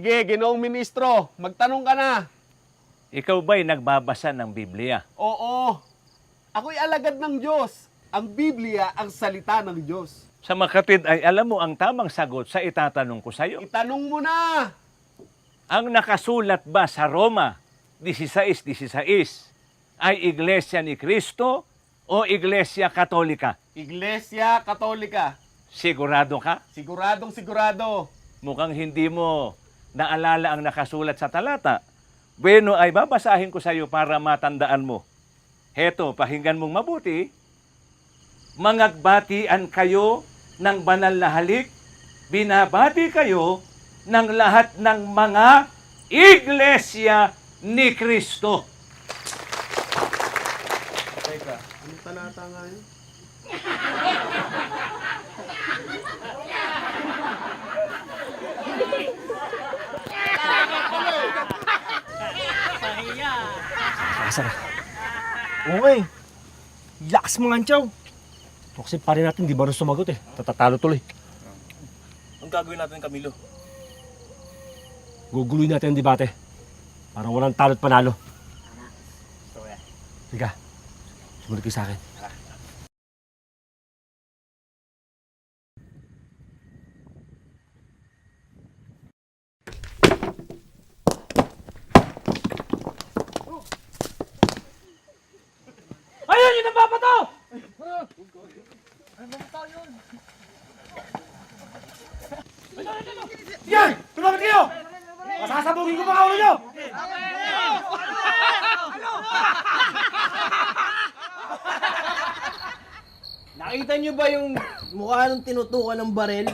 Sige, Ginoong Ministro, magtanong ka na. Ikaw ba'y nagbabasa ng Biblia? Oo, ako'y alagad ng Diyos. Ang Biblia ang salita ng Diyos. Sa makatid ay alam mo ang tamang sagot sa itatanong ko sa iyo. Itanong mo na. Ang nakasulat ba sa Roma 16:16 ay Iglesia ni Cristo o Iglesia Katolika? Iglesia Katolika. Sigurado ka? Siguradong sigurado. Mukhang hindi mo naalala ang nakasulat sa talata. Bueno, ay babasahin ko sa iyo para matandaan mo. Heto, pakinggan mong mabuti. Mangagbatian kayo ng banal na halik. Binabati kayo ng lahat ng mga Iglesia ni Cristo. Teka, anong talata nga yun? Masarap. Oo nga eh. Lakas mga antyaw. Kasi pare natin di ba rin sumagot eh. Tatatalo tuloy. Ang gagawin natin, Camilo? Guguloy natin ang debate. Para walang talo't panalo. Sige. Sumunod kayo sa akin. Ayun! Yun ang papato! Yan! Tumapit kayo! Masasabugin ko mga ulo nyo! Nakita niyo ba yung mukha nung tinutukan ng barel?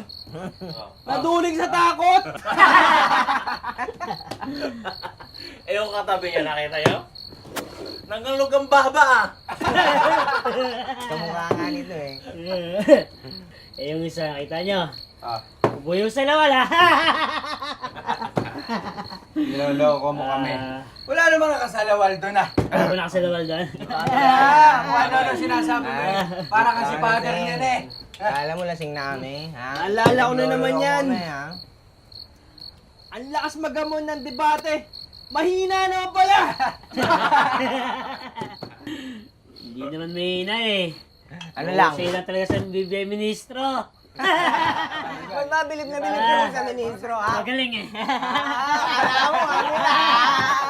Nadulig sa takot! Eh, yung katabi niya, nakita niyo? Nangalog ang baba ah! Kamukha nga nito eh. Eh, yung isa, nakita nyo? Ah. Ubo yung sa wala. Niloloko mo kami. Wala namang nakasalawal doon ah. Ano na kasi lawal doon? Kung ano sinasabi mo eh. Para kasi father niyan eh. Kala mo lasing na kami, ha? Alala ko na naman Nagloloko yan. kami, ha? Ang lakas magamon ng debate. Mahina naman pala. Hindi naman mahina eh. Ano lang? Sila talaga sa Biblia Ministro. Ba't ba bilib na bilib ka sa ministro, ha? Magaling eh. Kala mo, ano lang?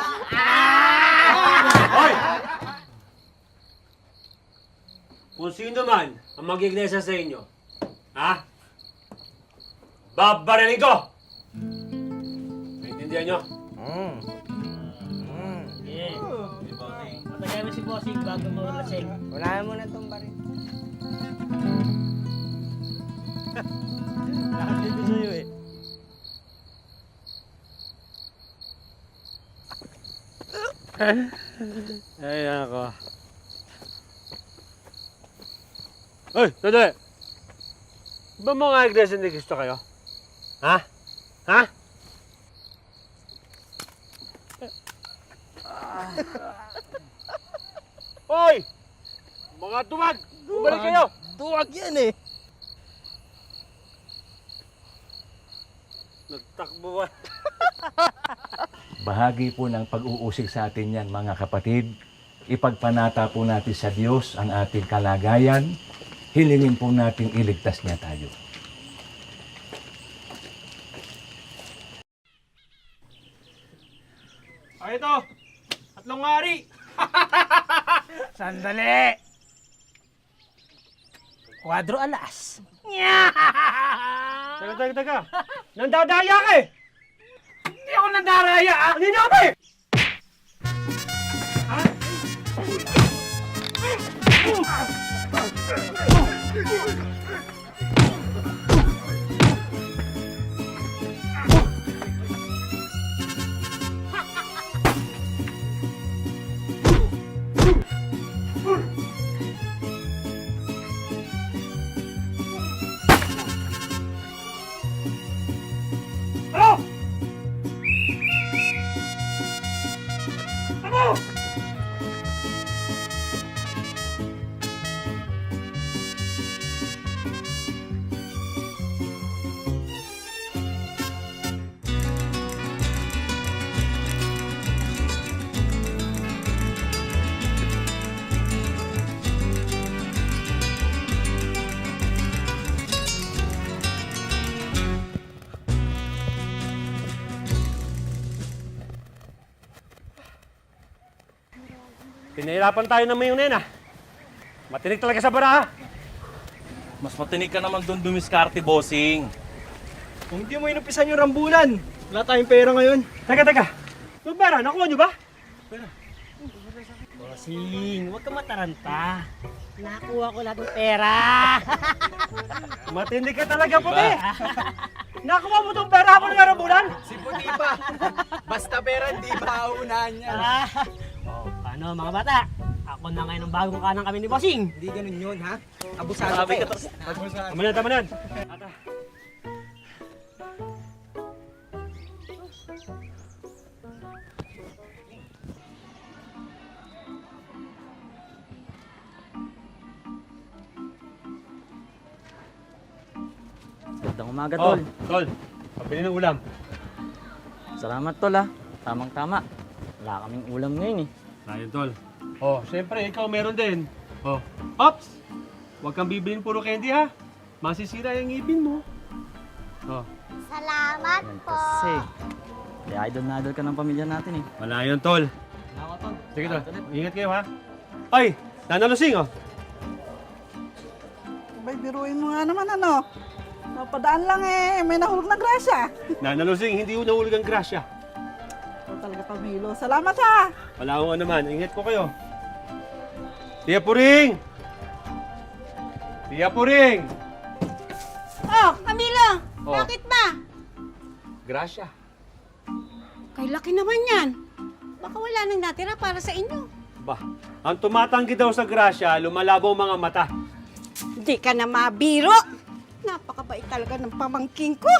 Hoy! Kung sino man ang mag-iglesia sa inyo, ha? Babarilin ko! Naintindihan nyo? Yeah. Patagay mo si Bossing bago mawalasing. Unahan mo na itong baril. Lakas dito sa'yo eh. Ay, ako. Hoy, sandali! Ba mga iglesia ni Cristo kayo? Ha? Ha? Hoy! Mga duwag! Bumalik kayo! Duwag yan eh. Nagtakbo ba? Bahagi po ng pag-uusig sa atin yan, mga kapatid. Ipagpanata po natin sa Diyos ang ating kalagayan. Hilingin po natin iligtas niya tayo. Ay, ito! Tatlong hari! Sandali. Kwadro alas. Taga! Nandadaya ka eh! Hindi ako nandaraya ah! Hindi ako eh! Pinahirapan tayo ng mayong nena. Matinig talaga sa bara, ha? Mas matinig ka naman doon dumiskarte, bossing. Kung hindi mo inupisan yung rambulan, wala tayong pera ngayon. Teka. Yung pera, nakuha nyo ba? Bossing, huwag ka mataranta. Nakuha ko lahat ng pera. Matindi ka talaga, puti. Nakuha mo tong pera habang ng rambulan? Si Puti pa. Basta pera, hindi ba unahan niya? Paano mga bata? Ako na ngayon ang bagong kanang kami ni Bossing. Hindi ganun yun, ha? Abusado Sabi ka. ka tapos. Abusado. Tama na. Magandang umaga, Tol. Tol. Pabili ng ulam. Salamat, Tol, ha. Tamang-tama. Wala kaming ulam ngayon, eh. Ayun, Tol. Oh, syempre, ikaw meron din. Oh. Ops! Huwag kang bibilin puro candy, ha? Masisira yung ngipin mo. Oh. Salamat Yan po. kasi. Kaya idol na idol ka ng pamilya natin, eh. Wala yun, Tol. Sige, Tol. Ingat kayo, ha? Ay! Nanalusing, oh. Bay, biruin mo nga naman ano. Napadaan lang eh, may nahulog na grasya. Nanalusing, hindi ko nahulog ang grasya. Ito talaga, Camilo. Salamat ha. Wala akong ano man. Ingat po kayo. Tia Puring! Tia Puring! Oh, Camilo! Oh. Bakit ba? Grasya. Kay laki naman yan. Baka wala nang natira para sa inyo. Ba, ang tumatanggi daw sa grasya, lumalabaw mga mata. Hindi ka na mabiro. Napakabait talaga ng pamangking ko.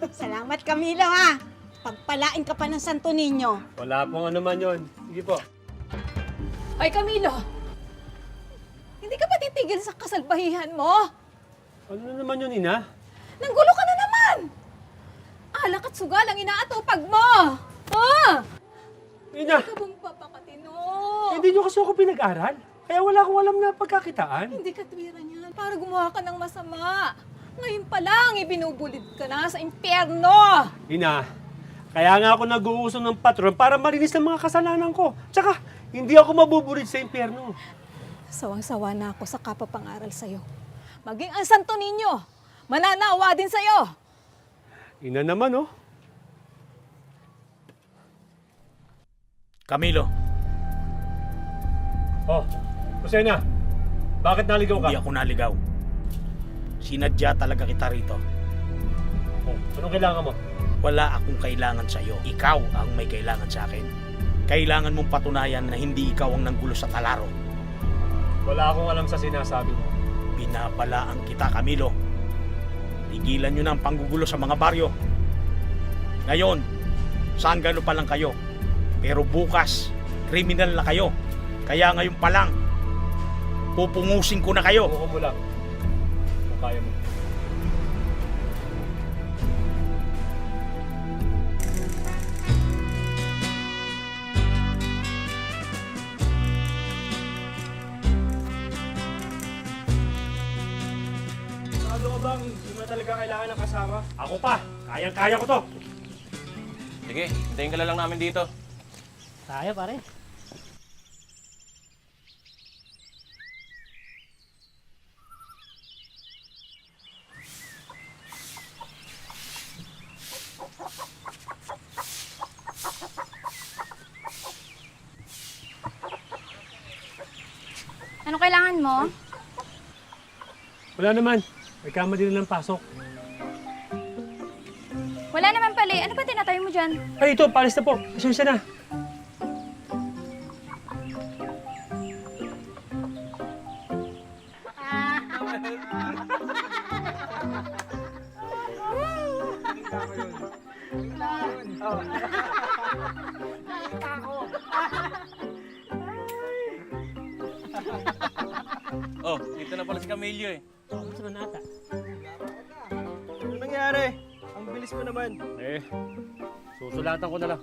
Salamat, Camilo, ha. Pagpalain ka pa ng Santo Niño. Wala pong ano man yun. Sige po. Ay, Camilo! Hindi ka ba titigil sa kasalbahihan mo? Ano na naman yun, Ina? Nanggulo ka na naman! Alak at sugal ang inaatupag mo! Ha? Ina, Hindi ka bang papakatino? hindi nyo kasi ako pinag-aral. Kaya wala akong alam na pagkakitaan. Hindi ka tuwiran yan para gumawa ka ng masama. Ngayon pa lang, ibinubulid ka na sa impyerno! Ina, kaya nga ako nag-uusap ng patron para marinis ang mga kasalanan ko. Tsaka, hindi ako mabuburid sa impyerno. Sawang-sawa na ako sa kapapangaral sa'yo. Maging ang Santo Niño, mananawa din sa'yo! Ina naman, oh. Camilo, Oh, Kusena, bakit naligaw ka? hindi ako naligaw. Sinadya talaga kita rito. Oh, anong kailangan mo? Wala akong kailangan sa iyo. Ikaw ang may kailangan sa akin. Kailangan mong patunayan na hindi ikaw ang nanggulo sa Talaro. Wala akong alam sa sinasabi mo. Binabalaan kita, Camilo. Tigilan nyo na ang panggugulo sa mga baryo. Ngayon, sanggano pa lang kayo. Pero bukas, kriminal na kayo. Kaya ngayon pa lang, pupungusin ko na kayo. Buko mo lang. Kung kaya mo. Sigurado ka bang hindi mo talaga kailangan ng kasama? Ako pa! Kayang-kaya ko to! Sige, hintayin ka lang namin dito. Tayo, pare. Ano kailangan mo? Wala naman. May kama din ng pasok. Wala naman pala. Ano ba tinatayo mo dyan? Ay, ito, palis na po. Pasensya na. Oh, dito na pala si Camilo eh. Gusto na nata. Ano nangyari? Ang bilis mo naman. Eh, susulatan ko na lang.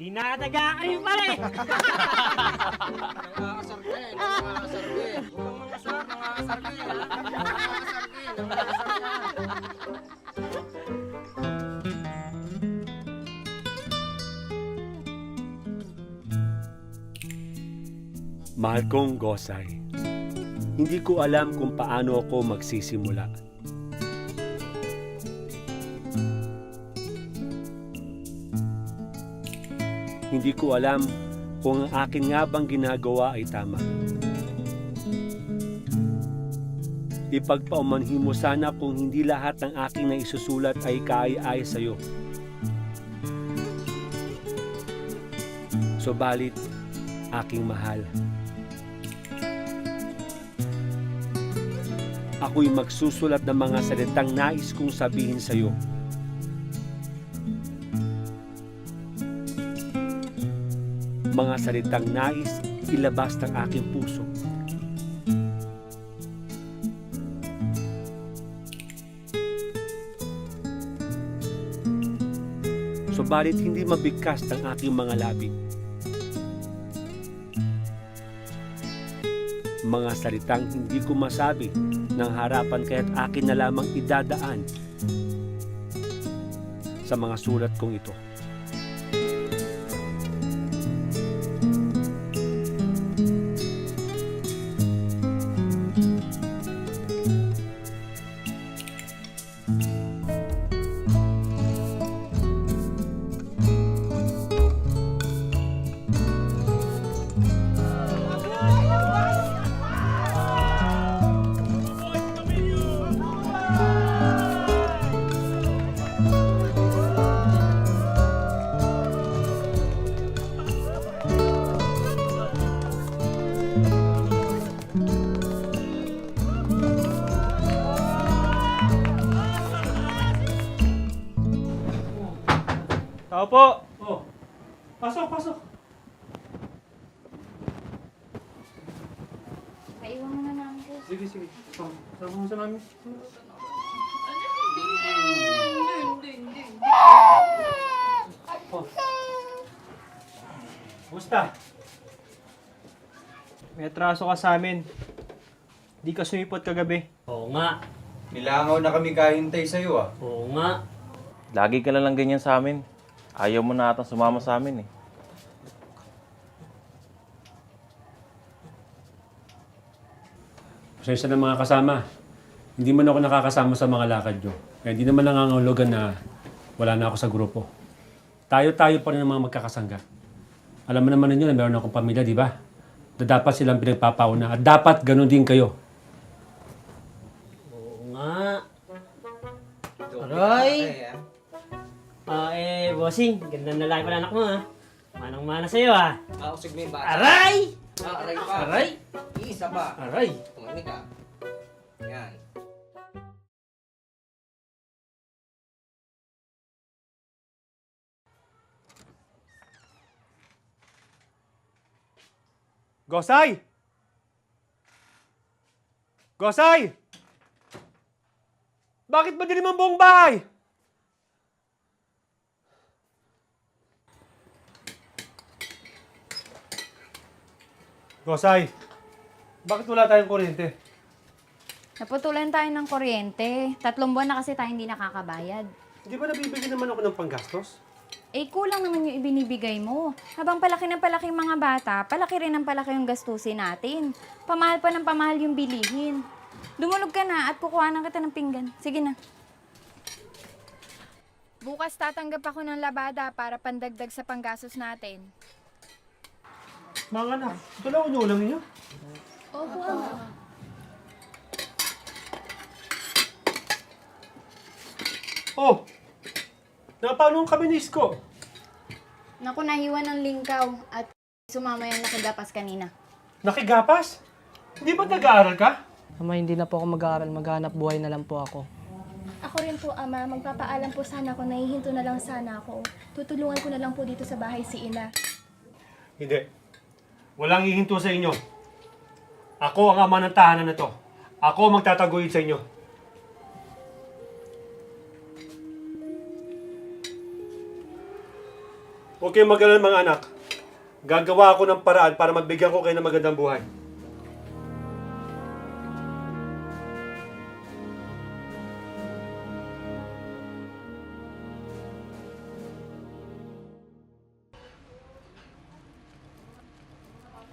Dinadaga kayo, pare! Mahal kong Gosay, hindi ko alam kung paano ako magsisimula. Hindi ko alam kung ang akin nga bang ginagawa ay tama. Ipagpaumanhin mo sana kung hindi lahat ng aking naisusulat ay kaaya-aya sa iyo. Subalit, aking mahal, ako'y magsusulat ng mga salitang nais kong sabihin sa iyo. Mga salitang nais ilabas ng aking puso. Subalit hindi mabigkas ng aking mga labi. Mga salitang hindi ko masabi ng harapan kaya't akin na lamang idadaan sa mga sulat kong ito. Tao po! Oh, pasok, pasok. Maiwan mo na namin kayo. Sige, sige. Sama mo sa namin. Oh. Musta? May atraso ka sa amin. Di ka sumipot kagabi. Oo nga. Nilangaw na kami kahintay sa'yo ah. Oo nga. Lagi ka na lang ganyan sa amin. Ayaw mo na atang sumama sa amin eh. Pasensya na mga kasama. Hindi man ako nakakasama sa mga lakad nyo. Kaya hindi naman nangangahulugan na wala na ako sa grupo. Tayo-tayo pa rin ang mga magkakasangga. Alam mo naman ninyo na meron akong pamilya, di ba? Na dapat silang pinagpapauna at dapat ganun din kayo. Oo nga. Aray! Bossing, ganda na lalaki pala anak mo ha. Manang-mana sa'yo ha. Ako sigme yung bata. Aray! Aray pa. Aray! Iisa pa. Aray! Tumani ka. Yan. Gosay! Gosay! Bakit ba dilim ang buong bahay? Gosay, bakit wala tayong kuryente? Naputulan tayo ng kuryente. 3 buwan na kasi tayo hindi nakakabayad. Hindi ba nabibigyan naman ako ng panggastos? Eh, kulang naman yung ibinibigay mo. Habang palaki ng palaki yung mga bata, palaki rin ng palaki yung gastusin natin. Pamahal pa ng pamahal yung bilihin. Dumulog ka na at kukuha na kita ng pinggan. Sige na. Bukas tatanggap ako ng labada para pandagdag sa panggastos natin. Mga anak, ito lang ang ulam ninyo. Opo, Ama. Oh! Napano ang kabinis ko? Naku, nahiwan ng lingkaw at sumama yung nakagapas kanina. Nakigapas? Hindi ba nag-aaral ka? Ama, hindi na po ako mag-aaral. Maghanap buhay na lang po ako. Ako rin po, Ama. Magpapaalam po sana ako. Nahihinto na lang sana ako. Tutulungan ko na lang po dito sa bahay si Ina. Hindi. Walang hihinto sa inyo. Ako ang ama ng tahanan na to. Ako ang magtataguyod sa inyo. Huwag kayong mag-alala mga anak. Gagawa ako ng paraan para magbigyan ko kayo ng magandang buhay.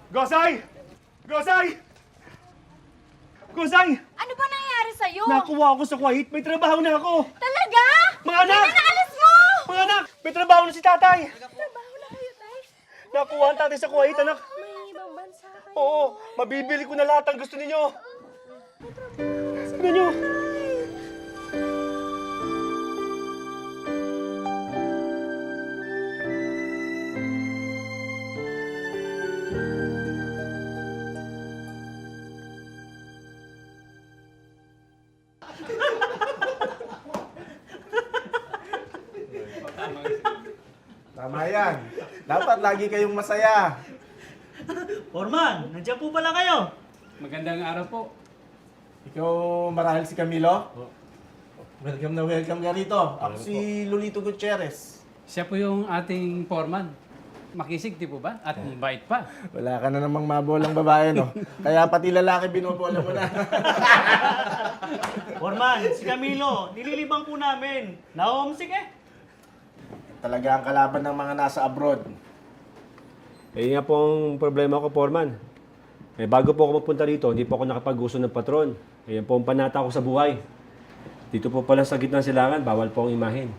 Gosay! Gosay! Gosay! Ano ba nangyayari sa'yo? Nakuha ako sa Kuwait. May trabaho na ako. Talaga? Mga anak! Kailan naalis mo? Mga anak! May trabaho na si tatay. Trabaho na kayo, tay? Nakuha ang tatay sa Kuwait, anak. May ibang bansa kayo. Oo, mabibili ko na lahat ang gusto ninyo. Ano nyo? Tama yan. Dapat lagi kayong masaya. Foreman, nandiyan po pala kayo. Magandang araw po. Ikaw marahil si Camilo? Welcome na welcome ka rito. Ako si Lolito Gutierrez. Siya po yung ating foreman. Makisig, di po ba? At mabait pa. Wala ka na namang mabolang babae, no? Kaya pati lalaki binobola mo na. Foreman, si Camilo, nililibang po namin. Na-homesick eh. Talaga ang kalaban ng mga nasa abroad. Eh nga po ang problema ko, foreman. Eh bago po ako mapunta rito, hindi po ako nakapag-uso ng patron. Ayan po ang panata ko sa buhay. Dito po pala sa gitna ng silangan, bawal po ang imahin.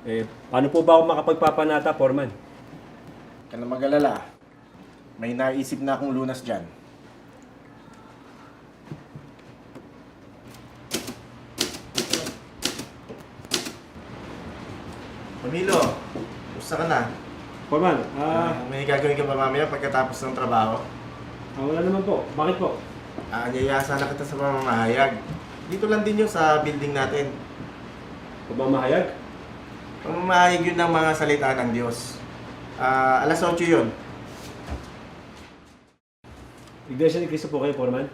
Eh, paano po ba ako makapagpapanata, foreman? Ka na mag-alala. May naisip na akong lunas dyan. Camilo, gusto ka na? Foreman, May gagawin ka ba mamaya pagkatapos ng trabaho? wala naman po. Bakit po? Anyaya sana kita sa pamamahayag. Dito lang din yun sa building natin. Pagmamahayag? Pamamahayag yun ng mga salita ng Diyos. Alas 8 yun. Iglesia ni Cristo po kayo, foreman?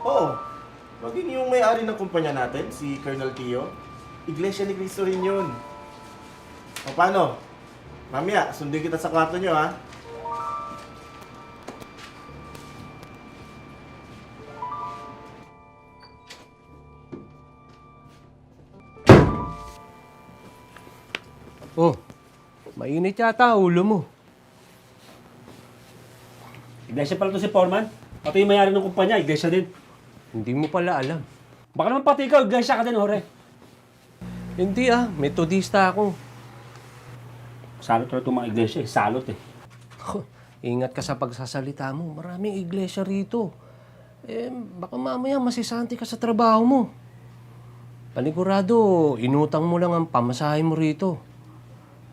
Oo. Maging yung may-ari ng kumpanya natin, si Colonel Tio. Iglesia ni Cristo rin yun. O paano? Mamaya, sundin kita sa kwarto nyo, ha? Oh, mainit yata ulo mo. Iglesia pala to si foreman? Pati yung mayari ng kumpanya, iglesia din. Hindi mo pala alam. Baka naman pati ikaw, iglesia ka din, hore. Hindi metodista ako. Salot na itong mga iglesia, salot eh. Ingat ka sa pagsasalita mo. Maraming iglesia rito. Baka mamaya masisanti ka sa trabaho mo. Panigurado, inutang mo lang ang pamasahe mo rito.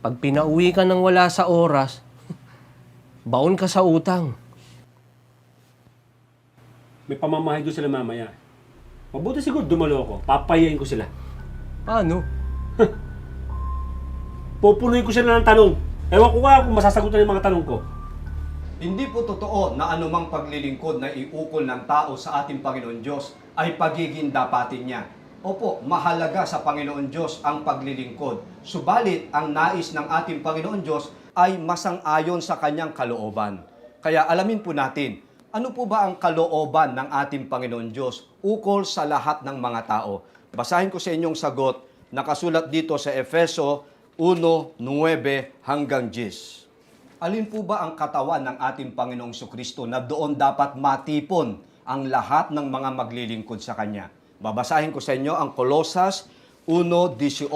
Pag pinauwi ka nang wala sa oras, baon ka sa utang. May pamamahay doon sila mamaya. Mabuti siguro dumalo ako, papayain ko sila. Paano? Pupunuin ko sila ng tanong. Ewan ko nga kung masasagutan yung mga tanong ko. Hindi po totoo na anumang paglilingkod na iukol ng tao sa ating Panginoon Diyos ay pagiging dapatin niya. Opo, mahalaga sa Panginoon Diyos ang paglilingkod. Subalit, ang nais ng ating Panginoon Diyos ay masang-ayon sa kanyang kalooban. Kaya alamin po natin, ano po ba ang kalooban ng ating Panginoon Diyos ukol sa lahat ng mga tao? Basahin ko sa inyong sagot, nakasulat dito sa Efeso 1:9 hanggang 10. Alin po ba ang katawan ng ating Panginoong Kristo na doon dapat matipon ang lahat ng mga maglilingkod sa Kanya? Babasahin ko sa inyo ang Kolosas 1:18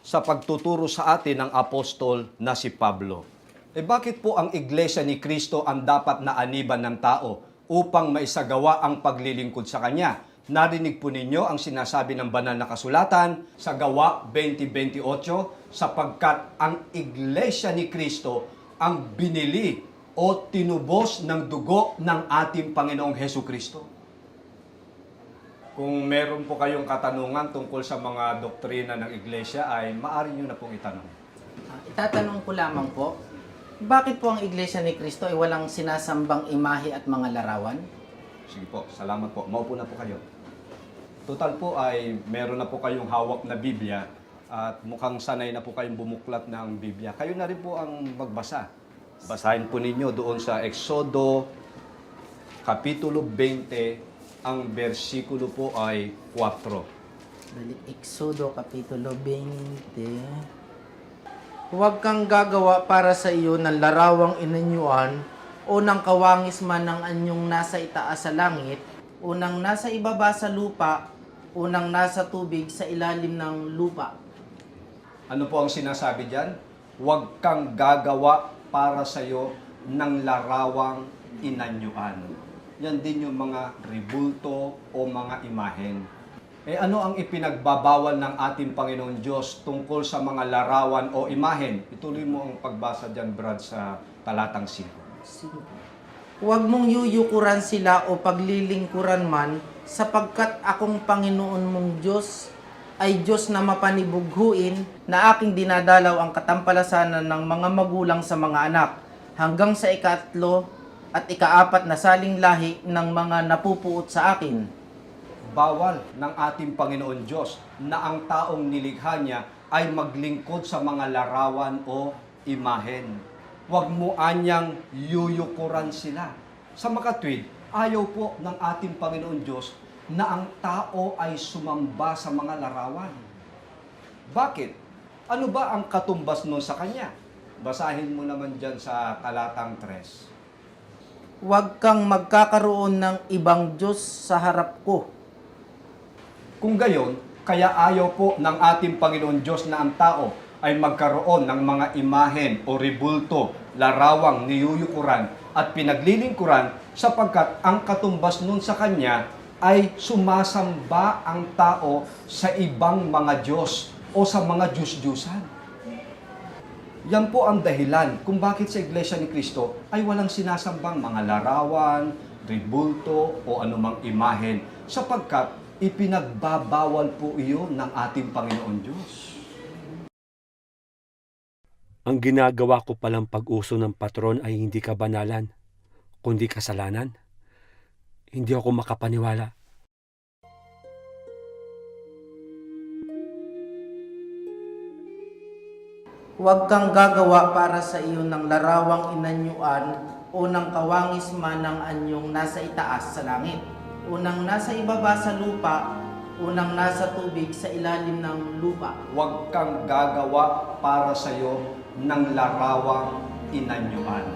sa pagtuturo sa atin ng apostol na si Pablo. Bakit po ang Iglesia ni Cristo ang dapat na aniban ng tao upang maisagawa ang paglilingkod sa Kanya? Narinig po ninyo ang sinasabi ng banal na kasulatan sa Gawa 20:28 sapagkat ang Iglesia ni Cristo ang binili o tinubos ng dugo ng ating Panginoong Hesus Kristo. Kung meron po kayong katanungan tungkol sa mga doktrina ng Iglesia ay maaari nyo na pong itanong. Itatanong ko lamang po, bakit po ang Iglesia ni Cristo ay walang sinasambang imahe at mga larawan? Sige po, salamat po. Maupo na po kayo. Total po ay meron na po kayong hawak na Biblia at mukhang sanay na po kayong bumuklat ng Biblia. Kayo na rin po ang magbasa. Basahin po ninyo doon sa Exodo Kapitulo 20, ang bersikulo po ay 4. Exodo Kapitulo 20. Huwag kang gagawa para sa iyo ng larawang inanyuan o ng kawangis man ng anyong nasa itaas sa langit, o ng nasa ibaba sa lupa, o ng nasa tubig sa ilalim ng lupa. Ano po ang sinasabi diyan? Huwag kang gagawa para sa iyo ng larawang inanyuan. Yan din yung mga ribulto o mga imahen. Ano ang ipinagbabawal ng ating Panginoon Diyos tungkol sa mga larawan o imahen? Ituloy mo ang pagbasa diyan, Brad, sa talatang 5. Huwag mong yuyukuran sila o paglilingkuran man, sapagkat akong Panginoon mong Diyos ay Diyos na mapanibughuin, na aking dinadalaw ang katampalasanan ng mga magulang sa mga anak, hanggang sa ikatlo at ikaapat na saling lahi ng mga napupuot sa akin. Bawal ng ating Panginoon Diyos na ang taong nilikha niya ay maglingkod sa mga larawan o imahen. Huwag mo anyang yuyukuran sila. Sa makatwid, ayaw po ng ating Panginoon Diyos na ang tao ay sumamba sa mga larawan. Bakit? Ano ba ang katumbas nun sa kanya? Basahin mo naman dyan sa talatang 3. Huwag kang magkakaroon ng ibang Diyos sa harap ko. Kung gayon, kaya ayaw po ng ating Panginoon Diyos na ang tao ay magkaroon ng mga imahen o ribulto, larawang niyuyukuran at pinaglilingkuran sapagkat ang katumbas nun sa kanya ay sumasamba ang tao sa ibang mga Diyos o sa mga Diyos-Diyusan. Yan po ang dahilan kung bakit sa Iglesia ni Cristo ay walang sinasambang mga larawan, ribulto o anumang imahen sapagkat ipinagbabawal po iyon ng ating Panginoon Diyos. Ang ginagawa ko palang pag-uso ng patron ay hindi kabanalan, kundi kasalanan. Hindi ako makapaniwala. Huwag kang gagawa para sa iyo ng larawang inanyuan o ng kawangis man ng anyong nasa itaas sa langit, o ng nasa ibaba sa lupa, o ng nasa tubig sa ilalim ng lupa. Huwag kang gagawa para sa iyo ng larawang inanyuan.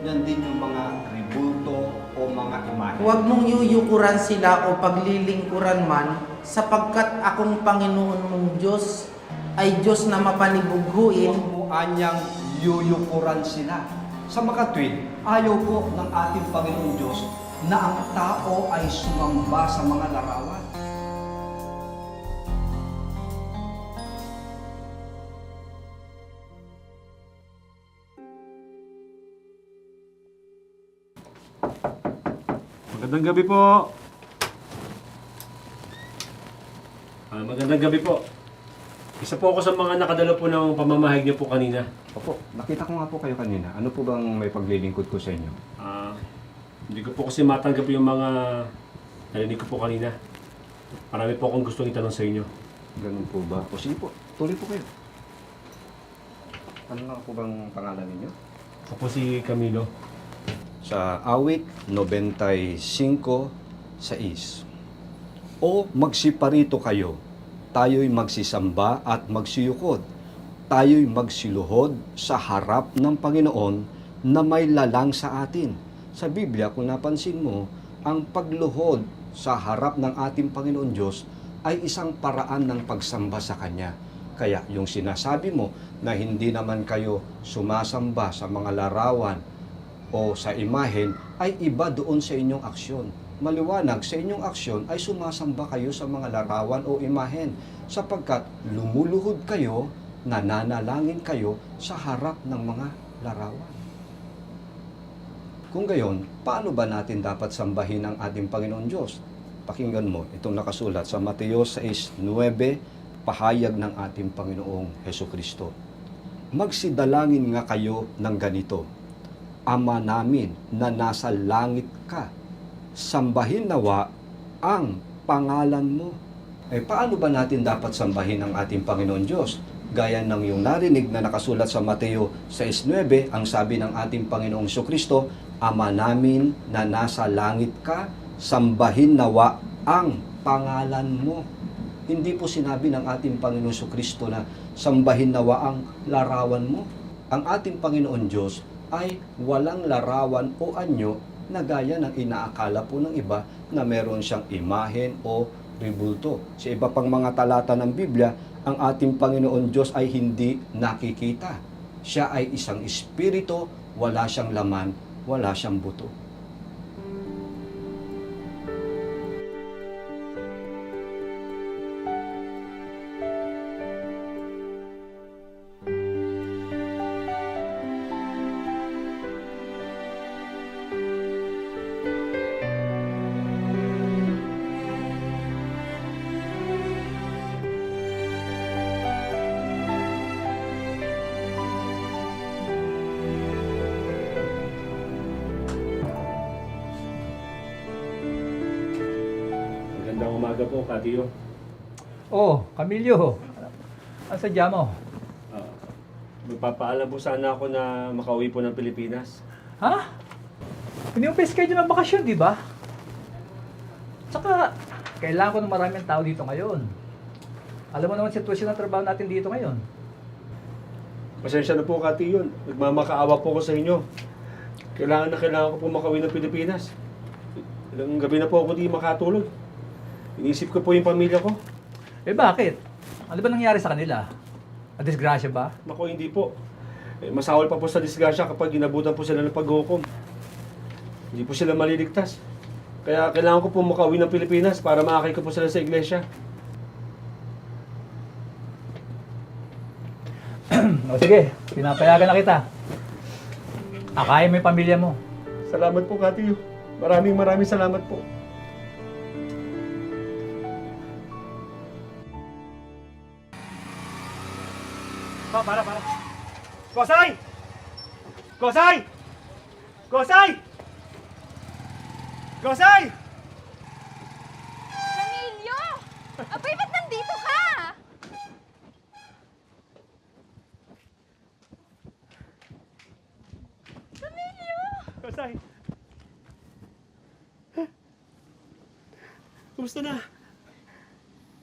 Yan din yung mga ribulto o mga imahe. Huwag mong yuyukuran sila o paglilingkuran man, sapagkat akong Panginoon mong Diyos ay Diyos na mapanibughuin. Huwag mo anyang yuyukuran sila. Sa makatwid, ayaw po ng ating Panginoon Diyos na ang tao ay sumamba sa mga larawan. Magandang gabi po. Magandang gabi po. Isa po ako sa mga nakadala po ng pamamahig niyo po kanina. Opo, nakita ko nga po kayo kanina. Ano po bang may paglilingkod ko sa inyo? Hindi ko po kasi matanggap yung mga narinig ko po kanina. Marami po akong gustong itanong sa inyo. Ganun po ba? O sige po, tuloy po kayo. Ano nga po bang pangalan ninyo? Ako si Camilo. Sa awit 95:6. O magsiparito kayo, tayo'y magsisamba at magsiyukod. Tayo'y magsiluhod sa harap ng Panginoon na may lalang sa atin. Sa Biblia, kung napansin mo, ang pagluhod sa harap ng ating Panginoon Diyos ay isang paraan ng pagsamba sa Kanya. Kaya yung sinasabi mo na hindi naman kayo sumasamba sa mga larawan o sa imahen ay iba doon sa inyong aksyon. Maliwanag, sa inyong aksyon ay sumasamba kayo sa mga larawan o imahen sapagkat lumuluhod kayo, nananalangin kayo sa harap ng mga larawan. Kung gayon, paano ba natin dapat sambahin ang ating Panginoon Diyos? Pakinggan mo itong nakasulat sa Mateo 6:9, pahayag ng ating Panginoong Hesukristo. Magsidalangin nga kayo ng ganito: Ama namin na nasa langit ka, sambahin nawa ang pangalan mo. Paano ba natin dapat sambahin ang ating Panginoon Diyos? Gaya ng yung narinig na nakasulat sa Mateo 6:9, ang sabi ng ating Panginoong Hesukristo, Ama namin na nasa langit ka, sambahin nawa ang pangalan mo. Hindi po sinabi ng ating Panginoong Hesukristo na sambahin nawa ang larawan mo. Ang ating Panginoon Diyos ay walang larawan o anyo na gaya ng inaakala po ng iba na meron siyang imahen o ribulto. Sa iba pang mga talata ng Biblia, ang ating Panginoon Diyos ay hindi nakikita. Siya ay isang espiritu, wala siyang laman, wala siyang buto. Magandang umaga po, Katiyo. Oh, Camilio. Ang sadya mo? Magpapaalam po sana ako na makauwi po ng Pilipinas. Ha? Hindi mo pa schedule ng bakasyon, di ba? Tsaka, kailangan ko ng maraming tao dito ngayon. Alam mo naman sitwasyon ng trabaho natin dito ngayon. Pasensya na po, Katiyo. Nagmamakaawa po ko sa inyo. Kailangan ko po makauwi ng Pilipinas. Ilang gabi na po ako hindi makatulog. Inisip ko po yung pamilya ko. Eh bakit? Ano ba nangyari sa kanila? Disgrasya ba? Naku, hindi po. Masahol pa po sa disgrasya kapag inabutan po sila ng paghukom. Hindi po sila maliligtas. Kaya kailangan ko po makauwi ng Pilipinas para maakay ko po sila sa iglesia. O sige, pinapayagan na kita. Akayin mo yung pamilya mo. Salamat po, Katiyo. Maraming salamat po. Para. Gosay! Gosay! Gosay! Gosay! Camilio! Abay, ba't nandito ka? Camilio! Gosay! Kumusta na?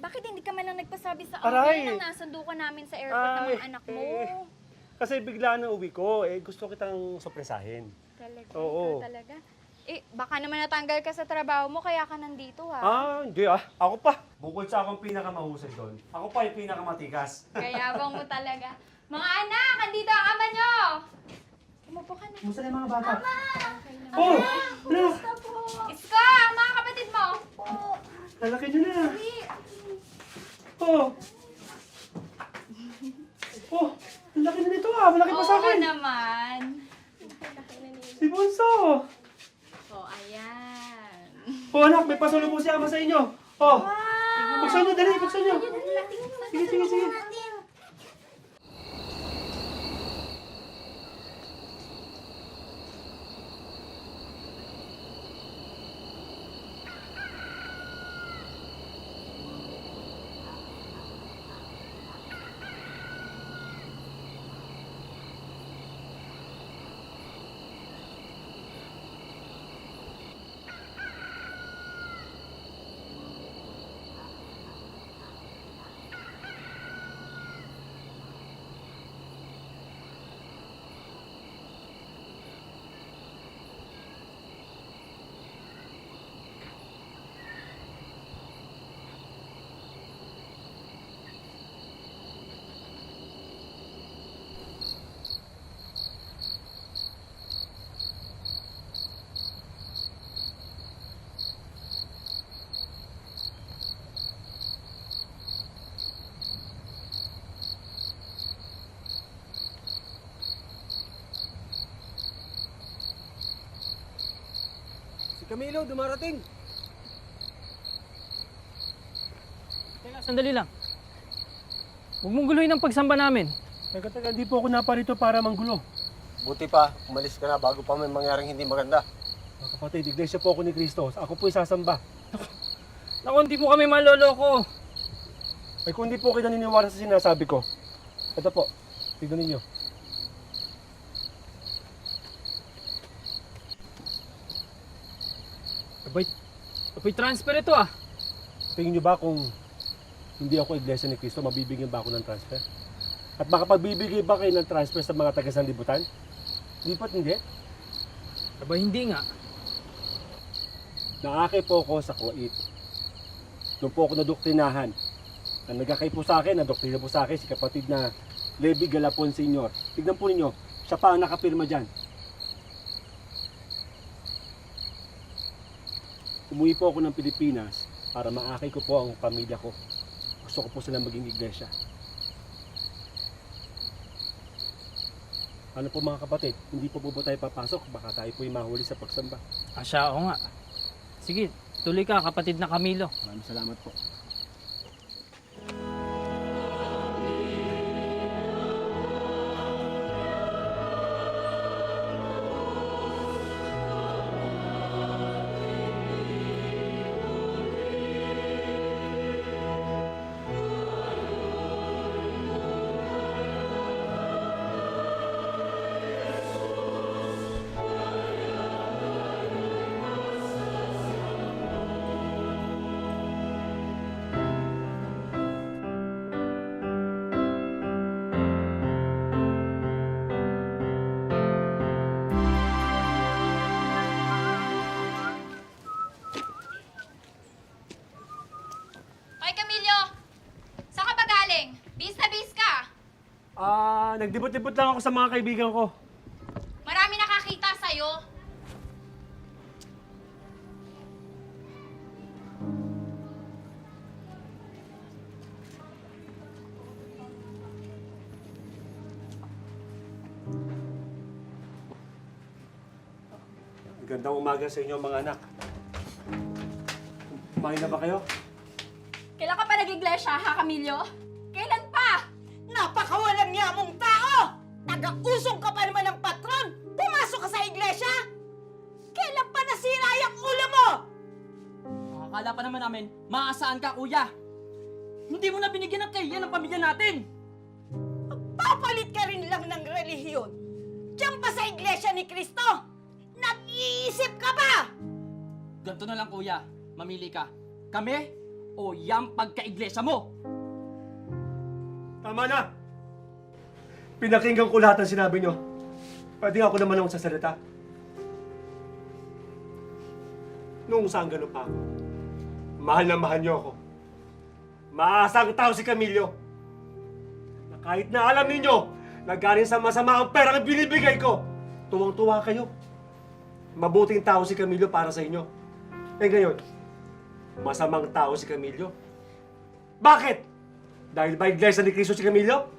Bakit hindi ka man lang nagpasabi sa Aray! amin nang nasundo ka namin sa airport ng mga anak mo? Kasi bigla na uwi ko, gusto kitang sorpresahin. Talaga? Oo. Ikaw talaga? Baka naman natanggal ka sa trabaho mo kaya ka nandito ha? Hindi Ako pa. Bukod sa akong pinakamahusay doon, ako pa yung pinakamatikas. Kayabang mo talaga. Mga anak, andito ang ama nyo! Umupo ka na. Kumusta na yung mga bata? Ama! Oh! Ano? Isko, ang mga kapatid mo! Lalaki nyo na. Oh! Oh! Ang laki na nito Malaki pa sa akin. Oo naman. Si Bunso! Ayan. Oh anak, may pasalubong si Ama sa inyo. Oh! Buksan nyo, dali, buksan nyo. Sige. Camilo, dumarating. Teka, sandali lang. Huwag mong guluhin ang pagsamba namin. Teka, hindi po ako naparito para manggulo. Buti pa, umalis ka na bago pa may mangyaring hindi maganda. Mga kapatid, iglesia po ako ni Cristo. Ako po isasamba. Naku, hindi mo kami maloloko. Ay kung hindi po kayo naniniwala sa sinasabi ko. Ito po, tignan ninyo. Abay, transfer ito Tingin nyo ba kung hindi ako iglesia ni Cristo, mabibigyan ba ako ng transfer? At makapagbibigay ba kayo ng transfer sa mga taga-sanlibutan? Di ba't hindi? Aba, hindi nga. Nakakay po ako sa Kuwait. Doon po ako nadoktrinahan. Ang nagkakay po sa akin, nadoktrina po sa akin si kapatid na Levi Galapon Sr. Tignan po ninyo, siya pa ang nakapirma dyan. Umuwi po ako ng Pilipinas para maakay ko po ang pamilya ko. Gusto ko po silang maging iglesia. Ano po mga kapatid, hindi po tayo papasok, baka tayo po'y mahuli sa pagsamba. Asya, oo nga. Sige, tuloy ka, kapatid na Camilo. Maraming salamat po. Hoy, Camilo! Saan ka ba galing? Bis na bis ka! Nagdibot-dibot lang ako sa mga kaibigan ko. Marami nakakita sa'yo. Magandang umaga sa inyo mga anak. Kumain na ba kayo? Kailan ka pa nag-iglesia, ha, Camilo? Kailan pa? Napakawalang niya mong tao! Taga-usong ka pa naman ng patron! Pumasok ka sa iglesia! Kailan pa nasira yung ulo mo? Akala pa naman namin, maasaan ka, kuya. Hindi mo na binigyan ng kahiyan ng pamilya natin. Papalit ka rin lang ng relihiyon. Diyan pa sa iglesia ni Cristo! Nag-iisip ka ba? Ganito na lang, kuya. Mamili ka. Kami o yung pagka-iglesia mo? Tama na! Pinakinggan ko lahat ng sinabi nyo. Pwede ako naman akong sasalita. Noong sanggano pa ako, mahal na mahal nyo ako. Maasang tao si Camilo. Na kahit na alam ninyo na galing sa masama ang perang binibigay ko, tuwang-tuwa kayo. Mabuting tao si Camilo para sa inyo. Eh ngayon, masamang tao si Camilo. Bakit? Dahil ba iglesia ni Cristo si Camilo?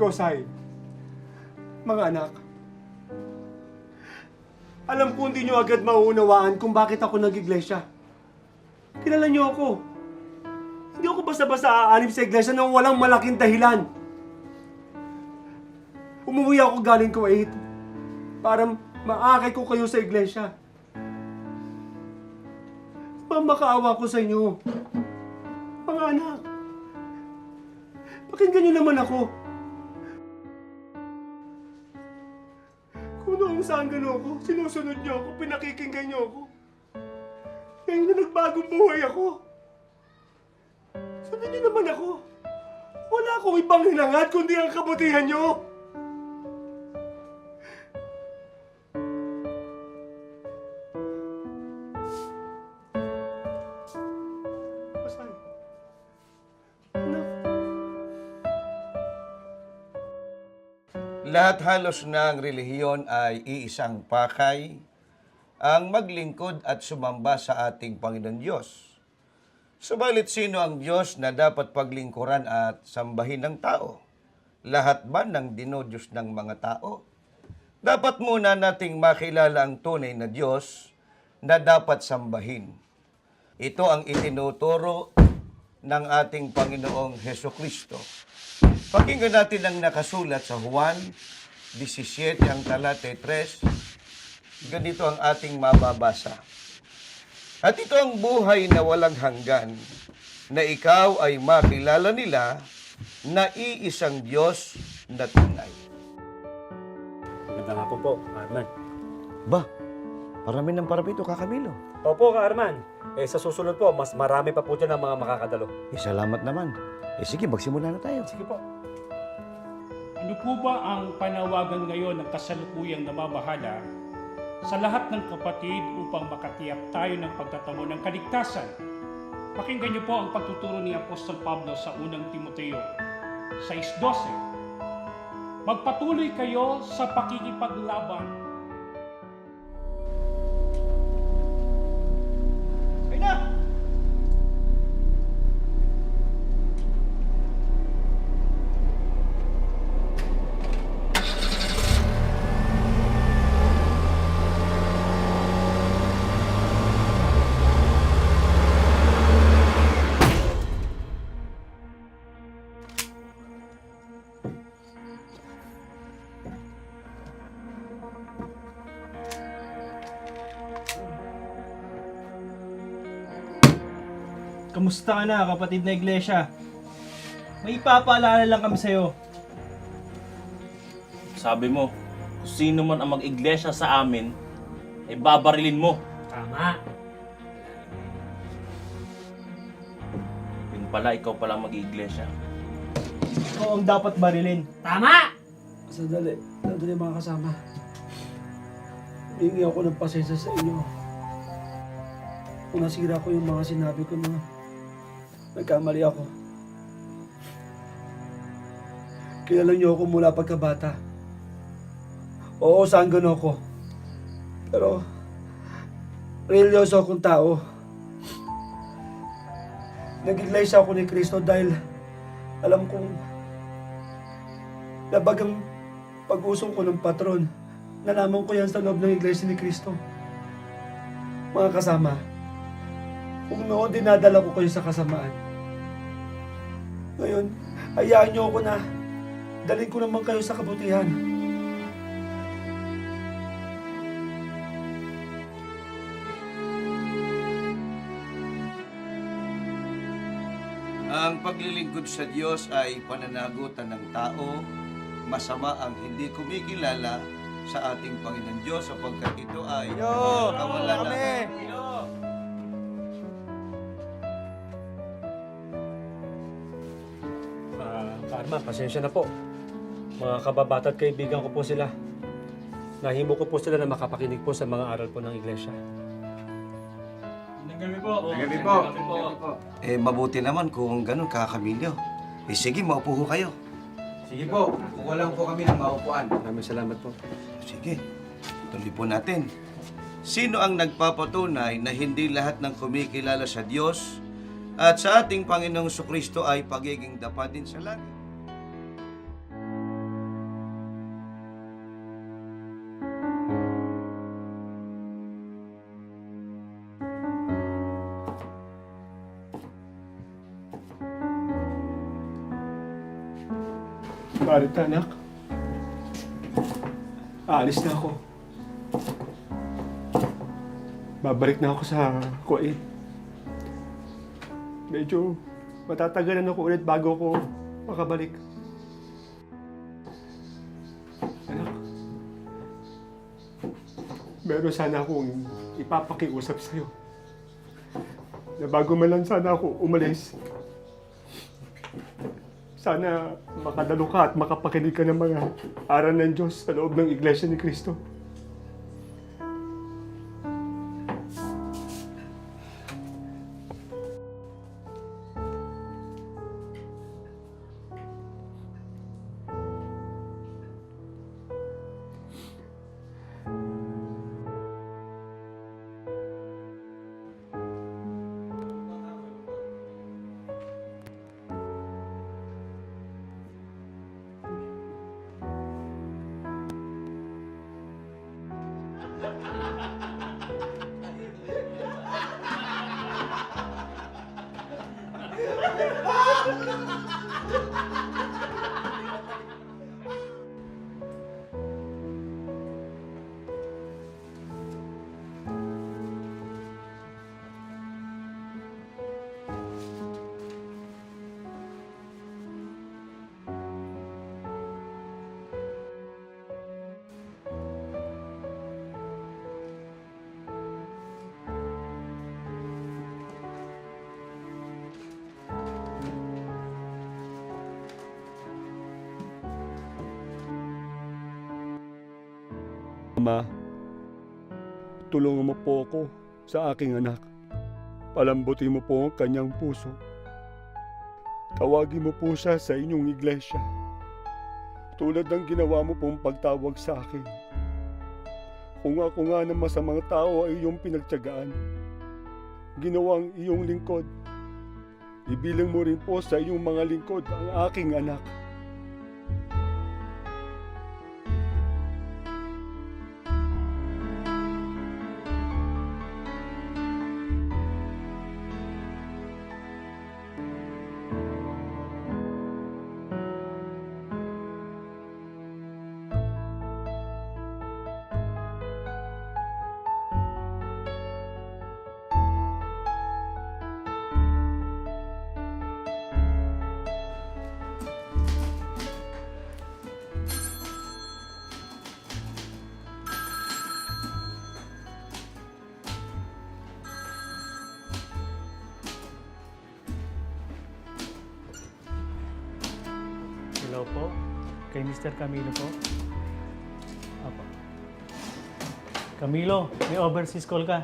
Gosay, mga anak, alam ko hindi nyo agad mauunawaan kung bakit ako nag-iglesia. Kilala nyo ako. Hindi ako basta-basta aanib sa iglesia nang walang malaking dahilan. Umuwi ako galing Kuwait para maakay ko kayo sa iglesia. Makaawa ko sa inyo. Mga anak, pakinggan nyo naman ako. Kung noong saan gano'n ako, sinusunod nyo ako, pinakikinggan nyo ako. Ngayon na nagbagong buhay ako. Sunod nyo naman ako. Wala akong ibang hinangad kundi ang kabutihan nyo. Lahat halos ng relihiyon ay iisang pakay, ang maglingkod at sumamba sa ating Panginoon Diyos. Subalit sino ang Diyos na dapat paglingkuran at sambahin ng tao? Lahat ba ng dinodiyos ng mga tao? Dapat muna nating makilala ang tunay na Diyos na dapat sambahin. Ito ang itinuturo ng ating Panginoong Hesukristo. Pakinggan natin ang nakasulat sa Juan 17, ang talata 3. Ganito ang ating mababasa. At ito ang buhay na walang hanggan, na ikaw ay makilala nila na iisang Diyos na tunay. Maganda nga po, Arman. Ba, Parami ng parapito, Kakamilo. Opo, Ka Arman. Sa susunod po, mas marami pa po dyan ang mga makakadalo. Salamat naman. Sige, magsimula na tayo. Sige po. Ano po ba ang panawagan ngayon ng kasalukuyang namamahala sa lahat ng kapatid upang makatiyak tayo ng pagtatamo ng kaligtasan? Pakinggan niyo po ang pagtuturo ni Apostol Pablo sa unang Timoteo 6:12. Magpatuloy kayo sa pakikipaglaban. Ayun na! Kamusta ka na, kapatid na iglesia? May ipapaalala lang kami sa'yo. Sabi mo, kung sino man ang mag-iglesia sa amin, ay babarilin mo. Tama. Yun pala, ikaw pala mag-iglesia. Ikaw ang dapat barilin. Tama! Sandali mga kasama. Hingi ako ng pasensya sa inyo. Kung nasira ko yung mga sinabi ko na nagkamali ako. Kilala niyo ako mula pagkabata. Oo, sanggano ako. Pero, religyoso akong tao. Nag-iglesia ako ni Kristo dahil alam kong labag ang pag-usong ko ng patron. Nalaman ko yan sa loob ng iglesia ni Kristo. Mga kasama, kung noon dinadala ko kayo sa kasamaan, ngayon, hayaan niyo ako na dalhin ko naman kayo sa kabutihan. Ang paglilingkod sa Diyos ay pananagutan ng tao. Masama ang hindi kumikilala sa ating Panginoon Diyos sapagkat ito ay kawalan na. Arman, pasensya na po. Mga kababata at kaibigan ko po sila. Nahimo ko po sila na makapakinig po sa mga aral po ng iglesia. Gabi po. Mabuti naman kung ganun, Kakamilyo. Sige, maupo ho kayo. Sige po, kuha lang po kami ng maupuan. Maraming salamat po. Sige, tuloy po natin. Sino ang nagpapatunay na hindi lahat ng kumikilala sa Diyos at sa ating Panginoong Jesucristo ay pagiging dapat din sa langit? Bakit, anak? Aalis na ako. Babalik na ako sa Kuwait. Medyo matatagalan ako ulit bago ako makabalik. Anak, meron sana akong ipapakiusap sa'yo. Na bago man lang sana ako umalis, sana makadalo ka at makapakinig ka ng mga aral ng Diyos sa loob ng Iglesia ni Cristo. Ama, tulungan mo po ako sa aking anak. Palambutin mo po ang kanyang puso. Tawagin mo po siya sa inyong iglesia. Tulad ng ginawa mo pong pagtawag sa akin. Kung ako nga ng masamang tao ay iyong pinagtiyagaan, ginawang iyong lingkod, ibilang mo rin po sa iyong mga lingkod ang aking anak. Hello po. Kay Mr. Camilo po. Apo. Camilo, may overseas call ka.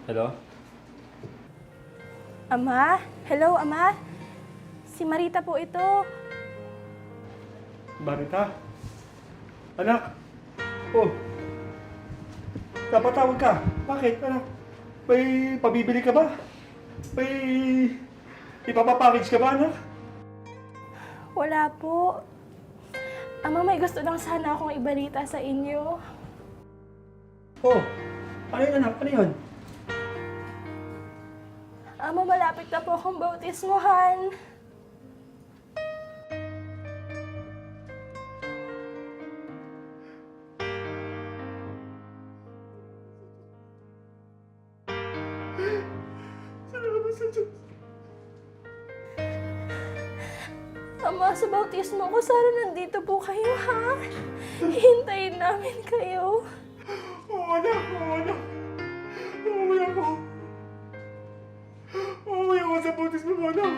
Hello? Ama? Hello, Ama? Si Marita po ito. Marita? Anak? Oh. Napatawag ka. Bakit, anak? May pabibili ka ba? May ipapapackage ka ba, anak? Wala po. Ama, may gusto lang sana akong ibalita sa inyo. Oh, ano yun, anak? Ano yun? Ama, malapit na po akong bautismuhan. Ama, sa bautismo ko, sana nandito po kayo, ha? Hintayin namin kayo. Oo, anak. Oo, anak. Uuwi ako. Uuwi ako sa bautismo mo, anak.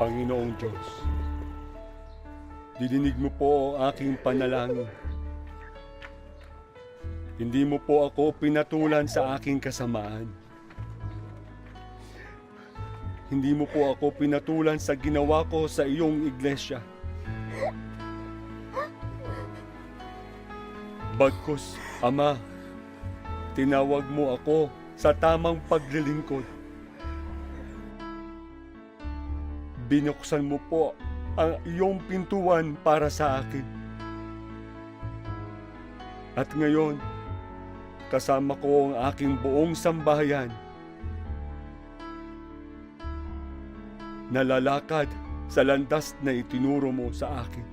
Panginoong Diyos, didinig mo po ang aking panalangin. Hindi mo po ako pinatulan sa aking kasamaan. Hindi mo po ako pinatulan sa ginawa ko sa iyong iglesia. Bagkus, Ama, tinawag mo ako sa tamang paglilingkod. Binuksan mo po ang iyong pintuan para sa akin. At ngayon, kasama ko ang aking buong sambahayan. Nalalakad sa landas na itinuro mo sa akin.